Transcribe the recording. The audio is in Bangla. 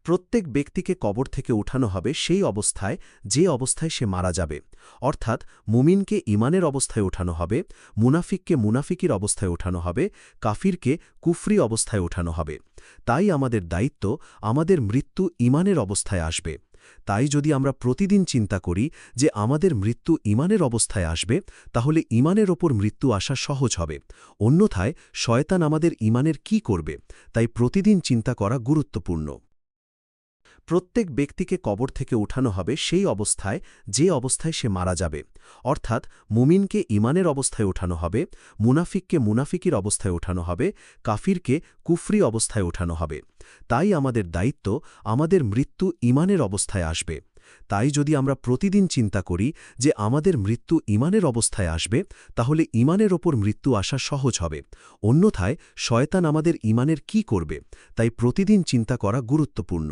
প্রত্যেক ব্যক্তিকে কবর থেকে উঠানো হবে সেই অবস্থায় যে অবস্থায় সে মারা যাবে। অর্থাৎ মুমিনকে ইমানের অবস্থায় উঠানো হবে, মুনাফিককে মুনাফিকির অবস্থায় উঠানো হবে, কাফিরকে কুফরি অবস্থায় উঠানো হবে। তাই আমাদের দায়িত্ব, আমাদের মৃত্যু ইমানের অবস্থায় আসবে। তাই যদি আমরা প্রতিদিন চিন্তা করি যে আমাদের মৃত্যু ইমানের অবস্থায় আসবে, তাহলে ইমানের ওপর মৃত্যু আসা সহজ হবে। অন্যথায় শয়তান আমাদের ইমানের কি করবে, তাই প্রতিদিন চিন্তা করা গুরুত্বপূর্ণ। প্রত্যেক ব্যক্তিকে কবর থেকে উঠানো হবে সেই অবস্থায় যে অবস্থায় সে মারা যাবে। অর্থাৎ মুমিনকে ইমানের অবস্থায় উঠানো হবে, মুনাফিককে মুনাফিকির অবস্থায় উঠানো হবে, কাফিরকে কুফরি অবস্থায় উঠানো হবে। তাই আমাদের দায়িত্ব, আমাদের মৃত্যু ইমানের অবস্থায় আসবে। তাই যদি আমরা প্রতিদিন চিন্তা করি যে আমাদের মৃত্যু ইমানের অবস্থায় আসবে, তাহলে ইমানের ওপর মৃত্যু আসা সহজ হবে। অন্যথায় শয়তান আমাদের ইমানের কি করবে, তাই প্রতিদিন চিন্তা করা গুরুত্বপূর্ণ।